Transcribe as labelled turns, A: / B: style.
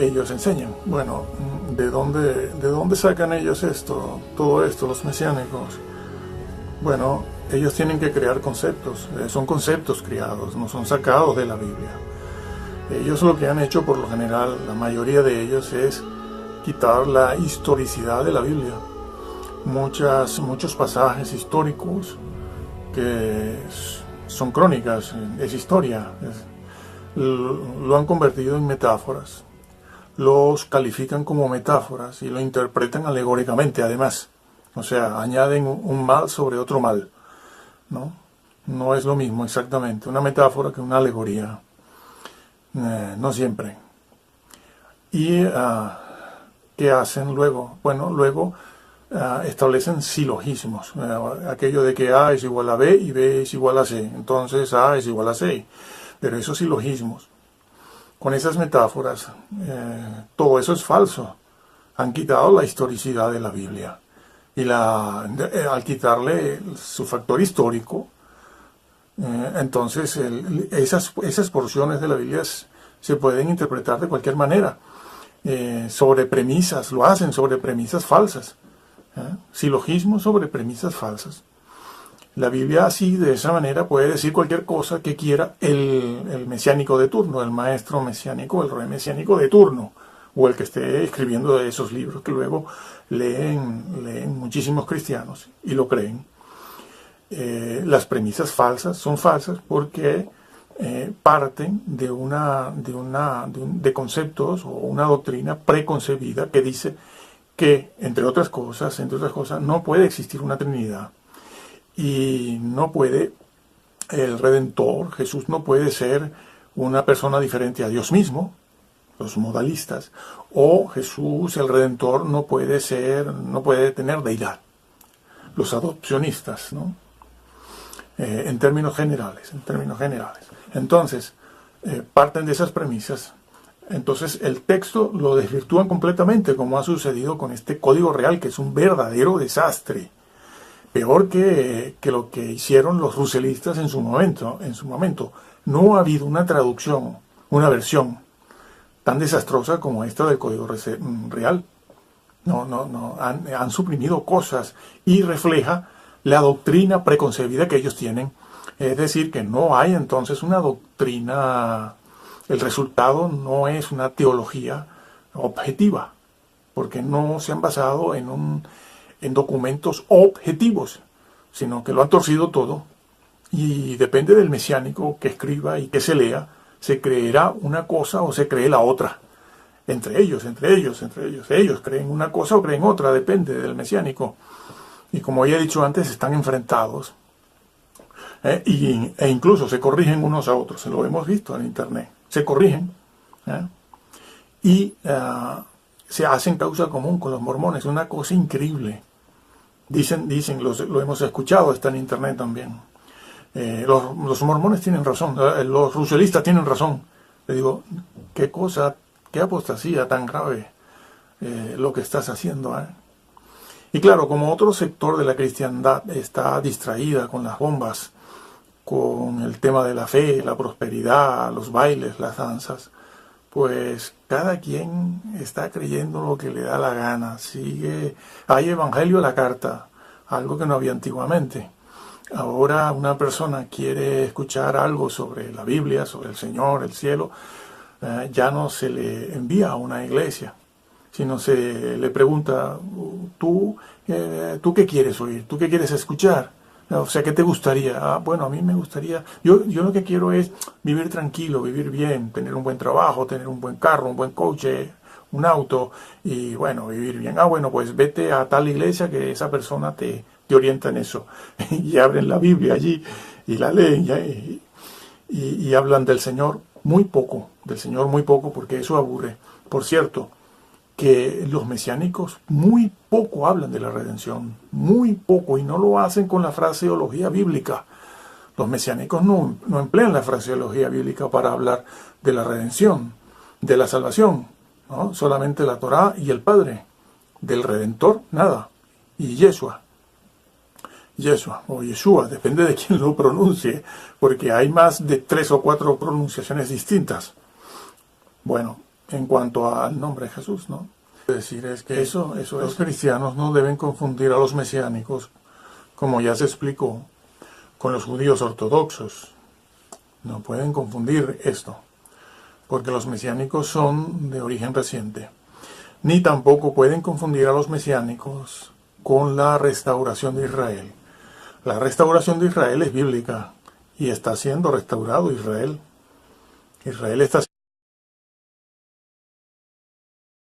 A: ellos enseñan. Bueno, ¿de dónde sacan ellos todo esto, los mesiánicos? Bueno, ellos tienen que crear conceptos, son conceptos creados, no son sacados de la Biblia. Ellos lo que han hecho por lo general, la mayoría de ellos, es quitar la historicidad de la Biblia. Muchos pasajes históricos que son crónicas, es historia, lo han convertido en metáforas, los califican como metáforas y lo interpretan alegóricamente además. O sea, añaden un mal sobre otro mal, ¿no? No es lo mismo exactamente una metáfora que una alegoría. No siempre. ¿Y qué hacen luego? Bueno, luego establecen silogismos. Aquello de que A es igual a B y B es igual a C. Entonces A es igual a C. Pero esos silogismos, con esas metáforas, todo eso es falso. Han quitado la historicidad de la Biblia. Y al quitarle su factor histórico, entonces esas porciones de la Biblia se pueden interpretar de cualquier manera, sobre premisas, lo hacen sobre premisas falsas, silogismos sobre premisas falsas. La Biblia así, de esa manera, puede decir cualquier cosa que quiera el mesiánico de turno, el maestro mesiánico, el rey mesiánico de turno, o el que esté escribiendo esos libros que luego leen muchísimos cristianos y lo creen. Las premisas falsas son falsas porque parten de conceptos o una doctrina preconcebida que dice que, entre otras cosas, no puede existir una Trinidad y no puede el Redentor, Jesús, no puede ser una persona diferente a Dios mismo, los modalistas, o Jesús, el Redentor, no puede tener deidad, los adopcionistas, ¿no? En términos generales. Entonces, parten de esas premisas. Entonces, el texto lo desvirtúan completamente, como ha sucedido con este Código Real, que es un verdadero desastre. Peor que lo que hicieron los ruselistas en su momento. No ha habido una traducción, una versión tan desastrosa como esta del Código Real. No, han suprimido cosas y refleja la doctrina preconcebida que ellos tienen. Es decir, que no hay entonces una doctrina, el resultado no es una teología objetiva, porque no se han basado en documentos objetivos, sino que lo han torcido todo, y depende del mesiánico que escriba y que se lea, se creerá una cosa o se cree la otra. Entre ellos. Ellos creen una cosa o creen otra, depende del mesiánico. Y como ya he dicho antes, están enfrentados. E incluso se corrigen unos a otros. Se lo hemos visto en internet. Se corrigen. Y se hacen causa común con los mormones. Una cosa increíble. Dicen, lo hemos escuchado, está en internet también. Los mormones tienen razón, los ruselistas tienen razón. Le digo, qué cosa, qué apostasía tan grave lo que estás haciendo. Y claro, como otro sector de la cristiandad está distraída con las bombas, con el tema de la fe, la prosperidad, los bailes, las danzas, pues cada quien está creyendo lo que le da la gana. Hay evangelio a la carta, algo que no había antiguamente. Ahora una persona quiere escuchar algo sobre la Biblia, sobre el Señor, el cielo, ya no se le envía a una iglesia, sino se le pregunta, ¿tú qué quieres oír? ¿Tú qué quieres escuchar? O sea, ¿qué te gustaría? Bueno, a mí me gustaría, yo lo que quiero es vivir tranquilo, vivir bien, tener un buen trabajo, tener un buen carro, un buen coche, un auto, y bueno, vivir bien. Bueno, pues vete a tal iglesia que esa persona te orienta en eso. Y abren la Biblia allí y la leen y hablan del Señor muy poco, porque eso aburre. Por cierto, que los mesiánicos muy poco hablan de la redención, muy poco, y no lo hacen con la fraseología bíblica. Los mesiánicos no emplean la fraseología bíblica para hablar de la redención, de la salvación, ¿no? Solamente la Torá y el Padre. Del Redentor, nada. Y Yeshua o Yeshua, depende de quién lo pronuncie, porque hay más de 3 o 4 pronunciaciones distintas. Bueno, en cuanto al nombre de Jesús, ¿no? Decir es que los cristianos no deben confundir a los mesiánicos, como ya se explicó, con los judíos ortodoxos. No pueden confundir esto, porque los mesiánicos son de origen reciente. Ni tampoco pueden confundir a los mesiánicos con la restauración de Israel. La restauración de Israel es bíblica y está siendo restaurado Israel. Israel está